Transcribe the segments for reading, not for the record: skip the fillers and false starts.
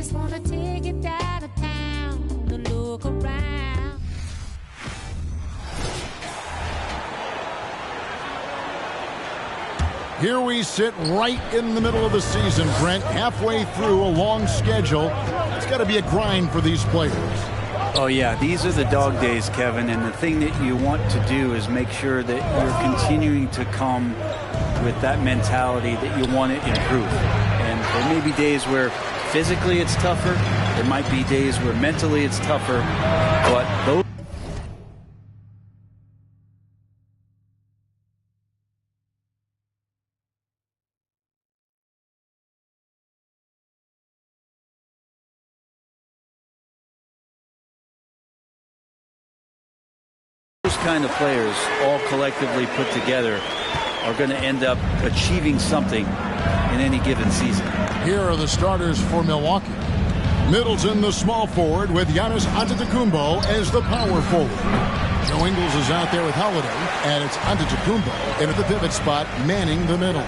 just wanna take it downtown to look around. Here we sit right in the middle of the season, Brent, halfway through a long schedule. It's got to be a grind for these players. Oh, yeah, these are the dog days, Kevin, and the thing that you want to do is make sure that you're continuing to come with that mentality that you want to improve. And there may be days where physically it's tougher. There might be days where mentally it's tougher, but those kind of players all collectively put together are going to end up achieving something in any given season. Here are the starters for Milwaukee. Middleton, the small forward, with Giannis Antetokounmpo as the power forward. Joe Ingles is out there with Holiday, and it's Antetokounmpo into the pivot spot, manning the middle.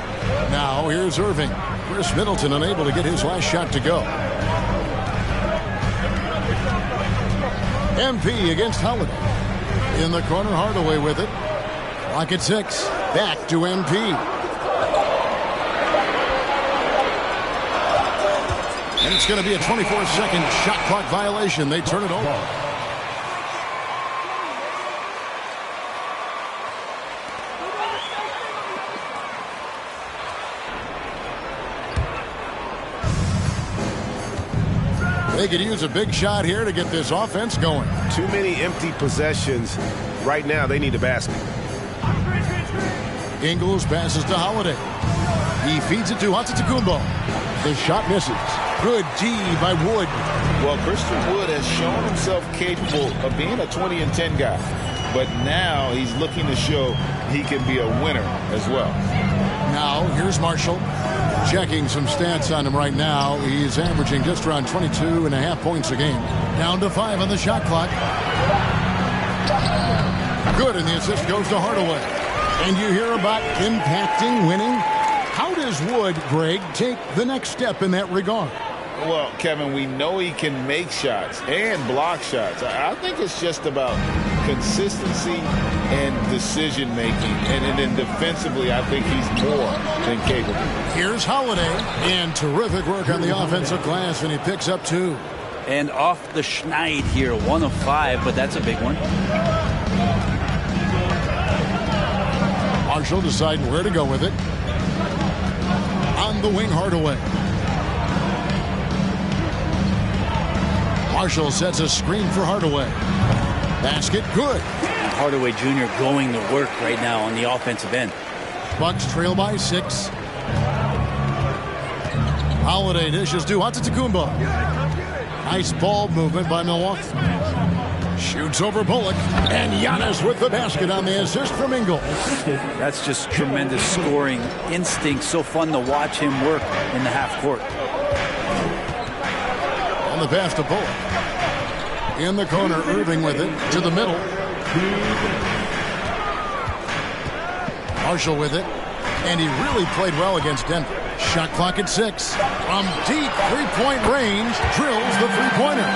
Now here's Irving. Chris Middleton unable to get his last shot to go. MP against Holiday. In the corner, Hardaway with it. Clock at 6. Back to MP. And it's going to be a 24-second shot clock violation. They turn it over. They could use a big shot here to get this offense going. Too many empty possessions. Right now, they need a basket. Ingles passes to Holiday. He feeds it to Antetokounmpo. The shot misses. Good D by Wood. Well, Christian Wood has shown himself capable of being a 20 and 10 guy. But now he's looking to show he can be a winner as well. Now, here's Marshall. Checking some stats on him right now. He's averaging just around 22.5 points a game. Down to 5 on the shot clock. Good, and the assist goes to Hardaway. And you hear about impacting, winning. How does Wood, Greg, take the next step in that regard? Well, Kevin, we know he can make shots and block shots. I think it's just about consistency and decision-making. And then defensively, I think he's more than capable. Here's Holiday. And terrific work on the offensive glass, and he picks up 2. And off the schneid here, 1 of 5, but that's a big one. Marshall deciding where to go with it. On the wing, Hardaway. Marshall sets a screen for Hardaway. Basket good. Hardaway Jr. going to work right now on the offensive end. Bucks trail by 6. Holiday dishes to Antetokounmpo. Nice ball movement by Milwaukee. Shoots over Bullock. And Giannis with the basket on the assist from Ingles. That's just tremendous scoring instinct. So fun to watch him work in the half court. On the pass to Bullock. In the corner, Irving with it to the middle. Marshall with it. And he really played well against Denver. Shot clock at 6. From deep three-point range, drills the three-pointer.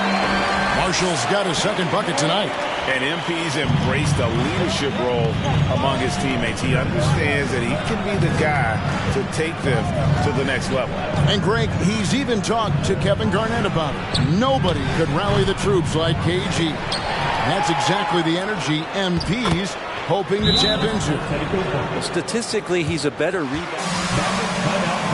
Marshall's got his second bucket tonight. And MP's embraced a leadership role among his teammates. He understands that he can be the guy to take them to the next level. And Greg, he's even talked to Kevin Garnett about it. Nobody could rally the troops like KG. That's exactly the energy MP's hoping to tap into. Statistically, he's a better rebounder.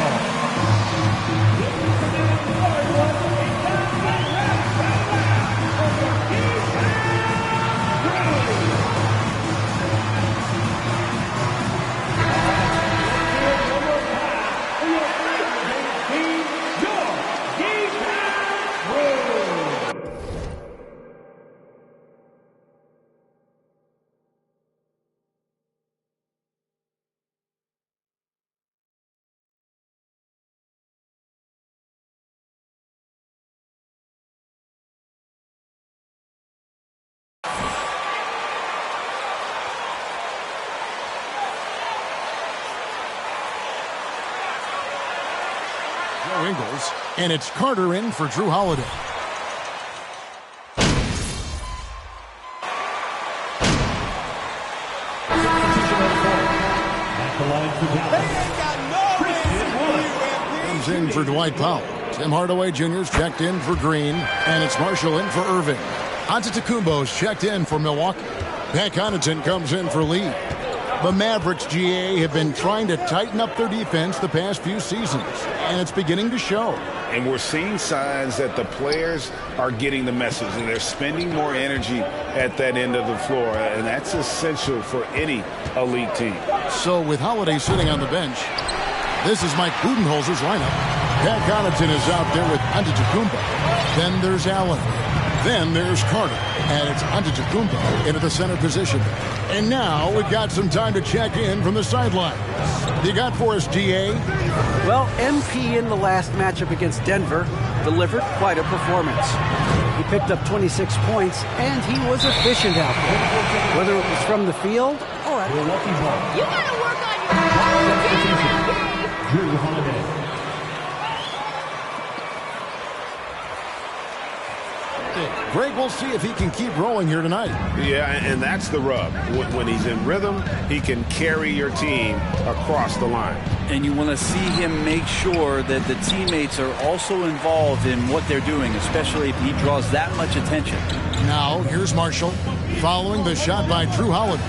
Angels, and it's Carter in for Drew Holiday. Comes in for Dwight Powell. Tim Hardaway Jr.'s checked in for Green, and it's Marshall in for Irving. Antetokounmpo's checked in for Milwaukee. Pat Connaughton comes in for Lee. The Mavericks, GA, have been trying to tighten up their defense the past few seasons, and it's beginning to show. And we're seeing signs that the players are getting the message, and they're spending more energy at that end of the floor, and that's essential for any elite team. So with Holiday sitting on the bench, this is Mike Budenholzer's lineup. Pat Connaughton is out there with Antetokounmpo. Then there's Allen. Then there's Carter, and it's Antetokounmpo into the center position. And now we've got some time to check in from the sidelines. You got for us, GA? Well, MP in the last matchup against Denver delivered quite a performance. He picked up 26 points, and he was efficient out there, whether it was from the field or at Milwaukee ball. You gotta work on your Drew Holiday. Greg, we'll see if he can keep rolling here tonight. Yeah, and that's the rub. When he's in rhythm, he can carry your team across the line. And you want to see him make sure that the teammates are also involved in what they're doing, especially if he draws that much attention. Now, here's Marshall following the shot by Drew Holiday.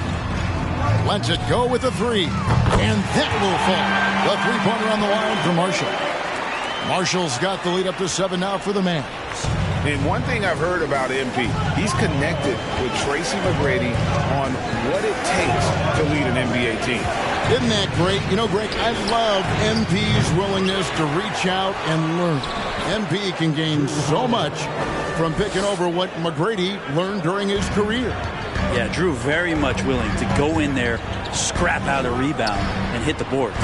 Lets it go with a three. And that will fall. The three-pointer on the line for Marshall. Marshall's got the lead up to 7 now for the Mavs. And one thing I've heard about MP, he's connected with Tracy McGrady on what it takes to lead an NBA team. Isn't that great? You know, Greg, I love MP's willingness to reach out and learn. MP can gain so much from picking over what McGrady learned during his career. Yeah, Drew very much willing to go in there, scrap out a rebound, and hit the board.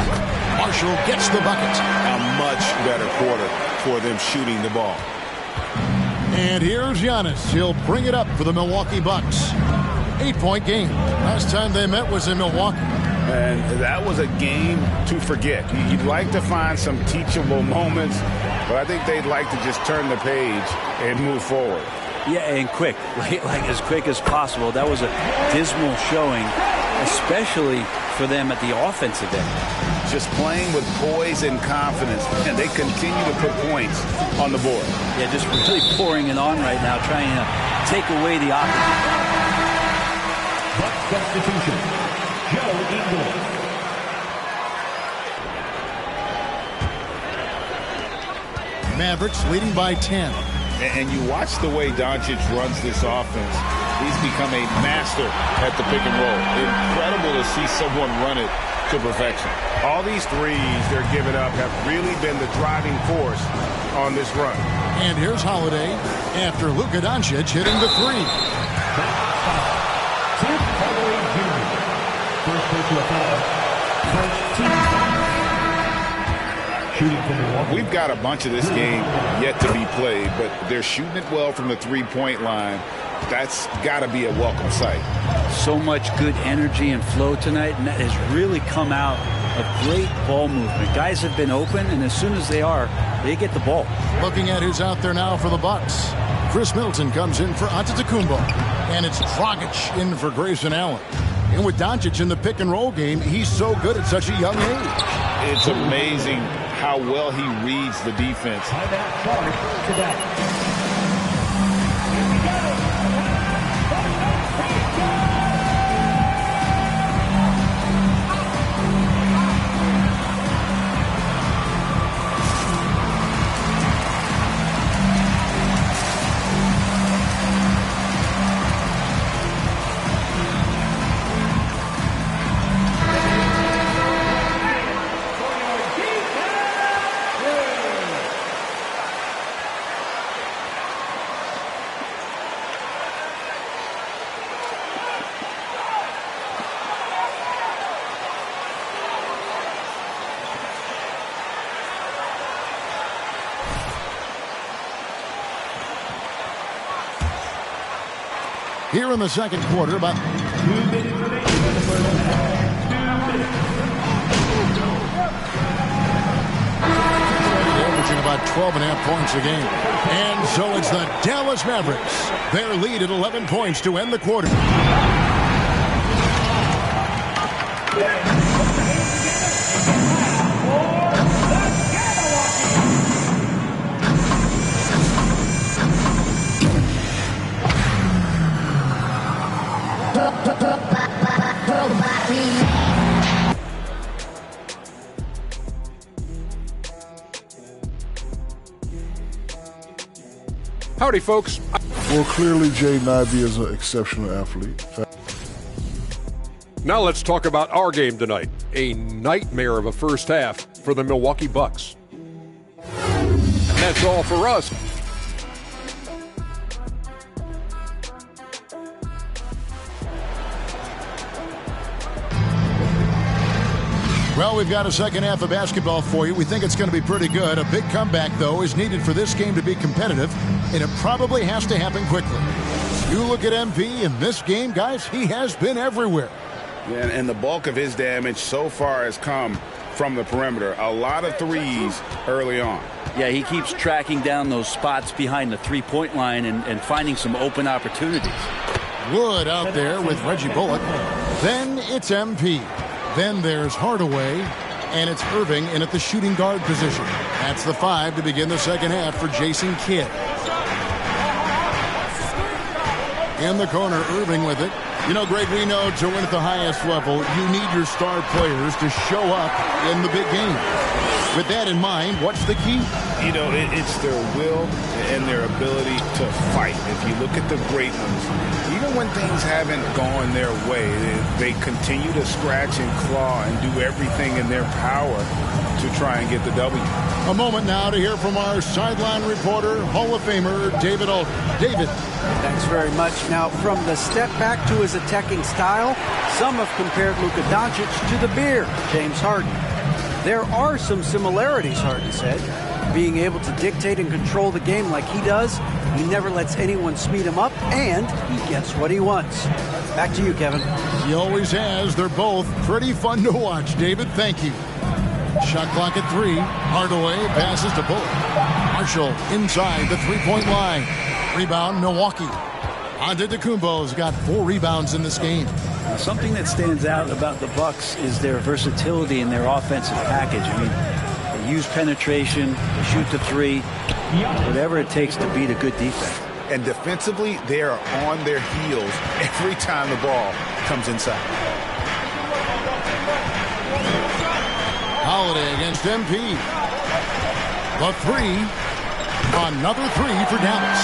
Marshall gets the bucket. A much better quarter for them shooting the ball. And here's Giannis. He'll bring it up for the Milwaukee Bucks. 8-point game. Last time they met was in Milwaukee. And that was a game to forget. You'd like to find some teachable moments, but I think they'd like to just turn the page and move forward. Yeah, and quick, like as quick as possible. That was a dismal showing, especially for them at the offensive end. Just playing with poise and confidence, and they continue to put points on the board. Yeah, just really pouring it on right now, trying to take away the opportunity. Substitution, Joe Ingles. Mavericks leading by 10. And you watch the way Doncic runs this offense. He's become a master at the pick and roll. Incredible to see someone run it to perfection. All these threes they're giving up have really been the driving force on this run. And here's Holiday after Luka Doncic hitting the three. Tim Hardaway Jr. First personal foul. First team. Shooting from Milwaukee. We've got a bunch of this game yet to be played, but they're shooting it well from the three-point line. That's got to be a welcome sight. So much good energy and flow tonight, and that has really come out of great ball movement. Guys have been open, and as soon as they are, they get the ball. Looking at who's out there now for the Bucks. Chris Middleton comes in for Antetokounmpo, and it's Dragic in for Grayson Allen. And with Doncic in the pick and roll game, he's so good at such a young age. It's amazing how well he reads the defense. Timeout charge today. Here in the second quarter, about 2 minutes remaining in the first half. 2 minutes. averaging about 12.5 points a game. And so it's the Dallas Mavericks. Their lead at 11 points to end the quarter. Howdy, folks. Well, clearly Jaden Ivey is an exceptional athlete. Now let's talk about our game tonight. A nightmare of a first half for the Milwaukee Bucks. And that's all for us. Well, we've got a second half of basketball for you. We think it's going to be pretty good. A big comeback, though, is needed for this game to be competitive, and it probably has to happen quickly. You look at MP in this game, guys, he has been everywhere. Yeah, and the bulk of his damage so far has come from the perimeter. A lot of threes early on. Yeah, he keeps tracking down those spots behind the three-point line and finding some open opportunities. Wood out there with Reggie Bullock. Then it's MP. Then there's Hardaway, and it's Irving in at the shooting guard position. That's the 5 to begin the second half for Jason Kidd. In the corner, Irving with it. You know, Greg, we know to win at the highest level, you need your star players to show up in the big game. With that in mind, what's the key? You know, it's their will and their ability to fight. If you look at the great ones, even when things haven't gone their way, they continue to scratch and claw and do everything in their power to try and get the W. A moment now to hear from our sideline reporter, Hall of Famer David Aldridge. David. Thanks very much. Now, from the step back to his attacking style, some have compared Luka Doncic to the Bear, James Harden. There are some similarities, Harden said. Being able to dictate and control the game like he does, he never lets anyone speed him up, and he gets what he wants. Back to you, Kevin. He always has. They're both pretty fun to watch, David. Thank you. Shot clock at 3. Hardaway passes to Bullock. Marshall inside the three-point line. Rebound, Milwaukee. Antetokounmpo's got 4 rebounds in this game. Something that stands out about the Bucks is their versatility in their offensive package. I mean, they use penetration, they shoot the 3, whatever it takes to beat a good defense. And defensively, they are on their heels every time the ball comes inside. Holiday against MP. The 3. Another 3 for Dallas.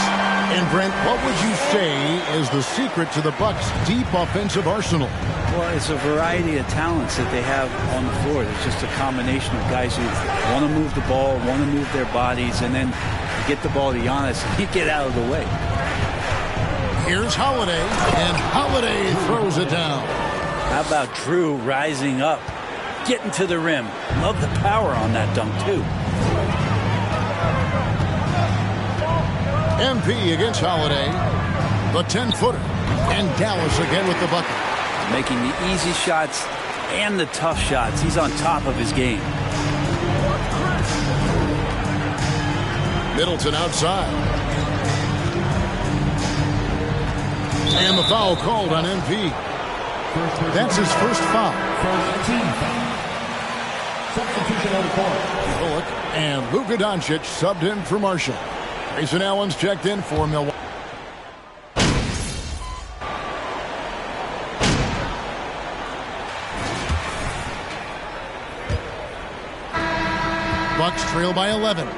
And Brent, what would you say is the secret to the Bucks' deep offensive arsenal? Well, it's a variety of talents that they have on the floor. It's just a combination of guys who want to move the ball, want to move their bodies, and then get the ball to Giannis and get out of the way. Here's Holiday, and Holiday throws it down. How about Drew rising up, getting to the rim? Love the power on that dunk, too. MP against Holiday, the 10-footer, and Dallas again with the bucket. Making the easy shots and the tough shots. He's on top of his game. Middleton outside. And the foul called on MP. That's his first foul. Substitution on the court. Bullock and Luka Doncic subbed in for Marshall. Grayson Allen's checked in for Milwaukee. Bucks trail by 11.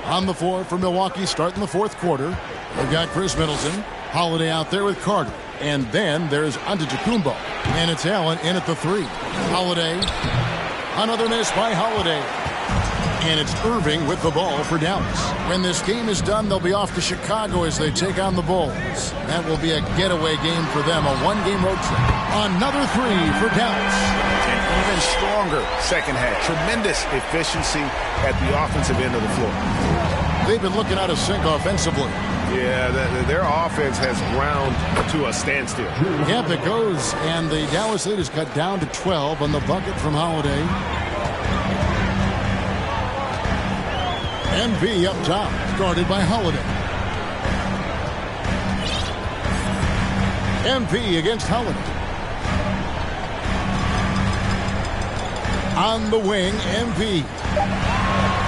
On the floor for Milwaukee starting the fourth quarter. They've got Chris Middleton. Holiday out there with Carter. And then there's Antetokounmpo. And it's Allen in at the 3. Holiday. Another miss by Holiday. And it's Irving with the ball for Dallas. When this game is done, they'll be off to Chicago as they take on the Bulls. That will be a getaway game for them, a one-game road trip. Another 3 for Dallas. An even stronger second half. Tremendous efficiency at the offensive end of the floor. They've been looking out of sync offensively. Yeah, their offense has ground to a standstill. Yep, it goes. And the Dallas lead is cut down to 12 on the bucket from Holiday. MV up top, guarded by Holiday. MV against Holiday. On the wing, MV.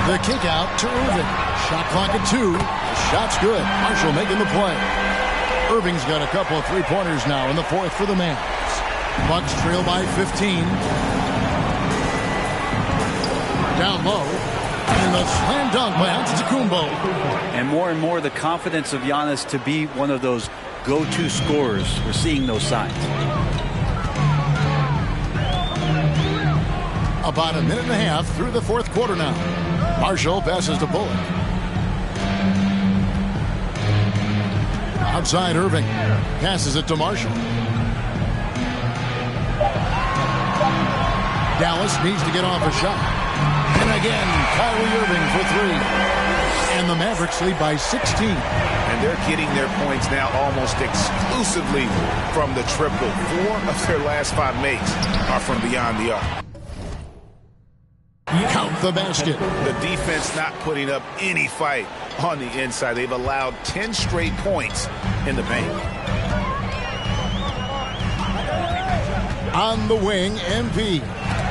The kick out to Irving. Shot clock at 2. The shot's good. Marshall making the play. Irving's got a couple of three-pointers now in the fourth for the Mavs. Bucks trail by 15. Down low. And the slam dunk by Antetokounmpo. And more the confidence of Giannis to be one of those go-to scorers. We're seeing those signs. About a minute and a half through the fourth quarter now. Marshall passes to Bullock. Outside Irving. Passes it to Marshall. Dallas needs to get off a shot. And again, Kyrie Irving for 3. And the Mavericks lead by 16. And they're getting their points now almost exclusively from the triple. 4 of their last 5 makes are from beyond the arc. Count the basket. The defense not putting up any fight on the inside. They've allowed 10 straight points in the paint. On the wing, MV.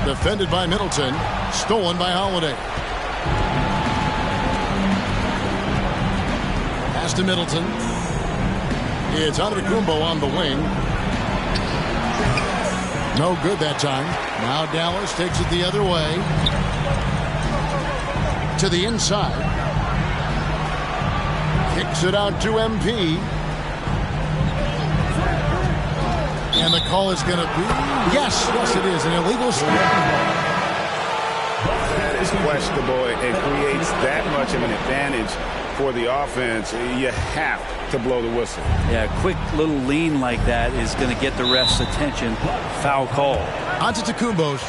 Defended by Middleton. Stolen by Holiday. Pass to Middleton. It's Antetokounmpo on the wing. No good that time. Now Dallas takes it the other way. To the inside. Kicks it out to MP. And the call is going to be, yes, it is, an illegal screen. That is questionable. It creates that much of an advantage for the offense. You have to blow the whistle. Yeah, a quick little lean like that is going to get the ref's attention. Foul call. Antetokounmpo.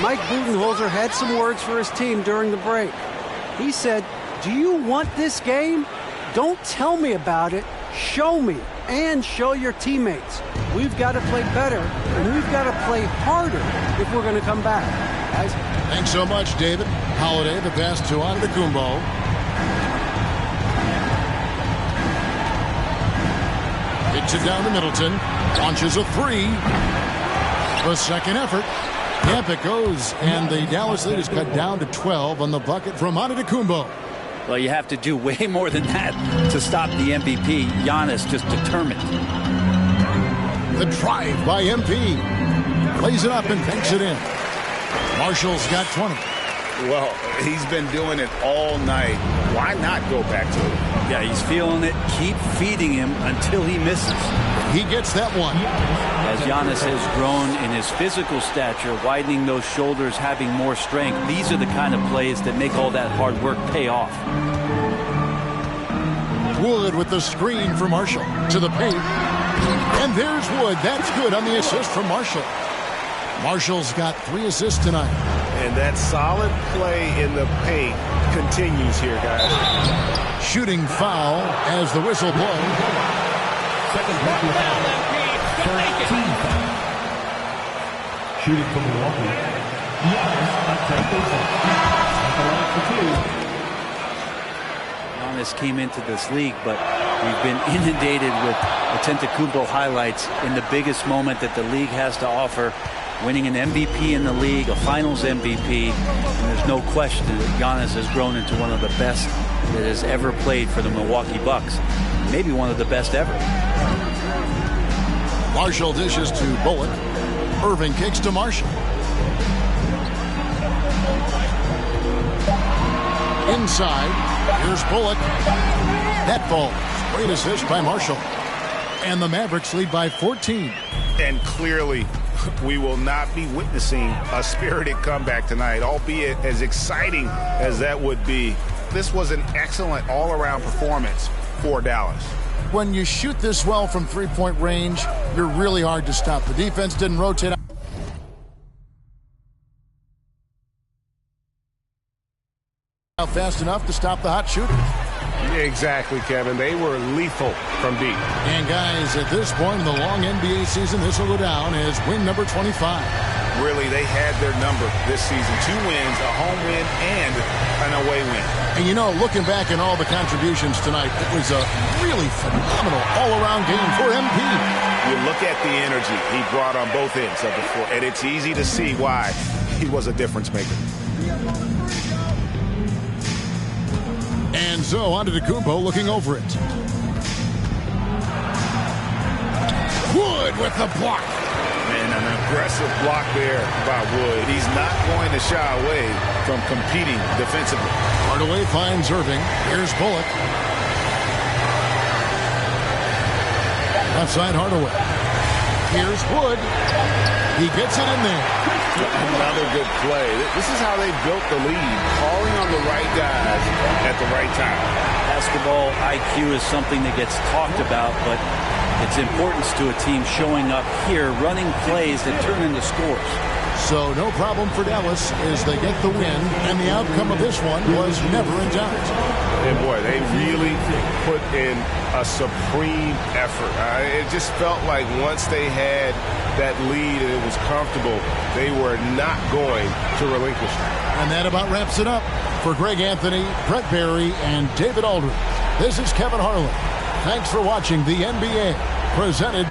Mike Budenholzer had some words for his team during the break. He said, "Do you want this game? Don't tell me about it. Show me and show your teammates. We've got to play better, and we've got to play harder if we're going to come back." Guys. Thanks so much, David. Holiday, the pass to Antetokounmpo. Hits it down to Middleton. Launches a 3. The second effort. Yep, it goes, and the Dallas lead is cut down to 12 on the bucket from Antetokounmpo. Well, you have to do way more than that to stop the MVP. Giannis just determined. The drive by MP. Plays it up and banks it in. Marshall's got 20. Well, he's been doing it all night. Why not go back to it? Yeah, he's feeling it. Keep feeding him until he misses. He gets that one. As Giannis has grown in his physical stature, widening those shoulders, having more strength, these are the kind of plays that make all that hard work pay off. Wood with the screen for Marshall to the paint. And there's Wood. That's good on the assist from Marshall. Marshall's got 3 assists tonight. And that solid play in the paint continues here, guys. Shooting foul as the whistle blows. Second personal foul. First team foul. Shooting from Milwaukee. Giannis Antetokounmpo. At the line for 2. Giannis came into this league, but we've been inundated with Antetokounmpo highlights in the biggest moment that the league has to offer. Winning an MVP in the league, a finals MVP, and there's no question that Giannis has grown into one of the best that has ever played for the Milwaukee Bucks. Maybe one of the best ever. Marshall dishes to Bullock. Irving kicks to Marshall. Inside, here's Bullock. That falls. Great assist by Marshall. And the Mavericks lead by 14. And clearly, we will not be witnessing a spirited comeback tonight, albeit as exciting as that would be. This was an excellent all-around performance for Dallas. When you shoot this well from three-point range, you're really hard to stop. The defense didn't rotate out fast enough to stop the hot shooters. Exactly, Kevin. They were lethal from deep. And guys, at this point in the long NBA season, this will go down as win number 25. Really, they had their number this season. 2 wins, a home win, and an away win. And you know, looking back at all the contributions tonight, it was a really phenomenal all-around game for MP. You look at the energy he brought on both ends of the floor, and it's easy to see why he was a difference maker. And so, Antetokounmpo looking over it. Wood with the block. And an aggressive block there by Wood. He's not going to shy away from competing defensively. Hardaway finds Irving. Here's Bullock. Left side Hardaway. Here's Wood. He gets it in there. Another good play. This is how they built the lead, calling on the right guys at the right time. Basketball IQ is something that gets talked about, but its importance to a team showing up here, running plays that turn into scores. So no problem for Dallas as they get the win, and the outcome of this one was never in doubt. And boy, they really put in a supreme effort. It just felt like once they had that lead and it was comfortable, they were not going to relinquish it. And that about wraps it up. For Greg Anthony, Brett Barry, and David Aldridge, this is Kevin Harlan. Thanks for watching the NBA, presented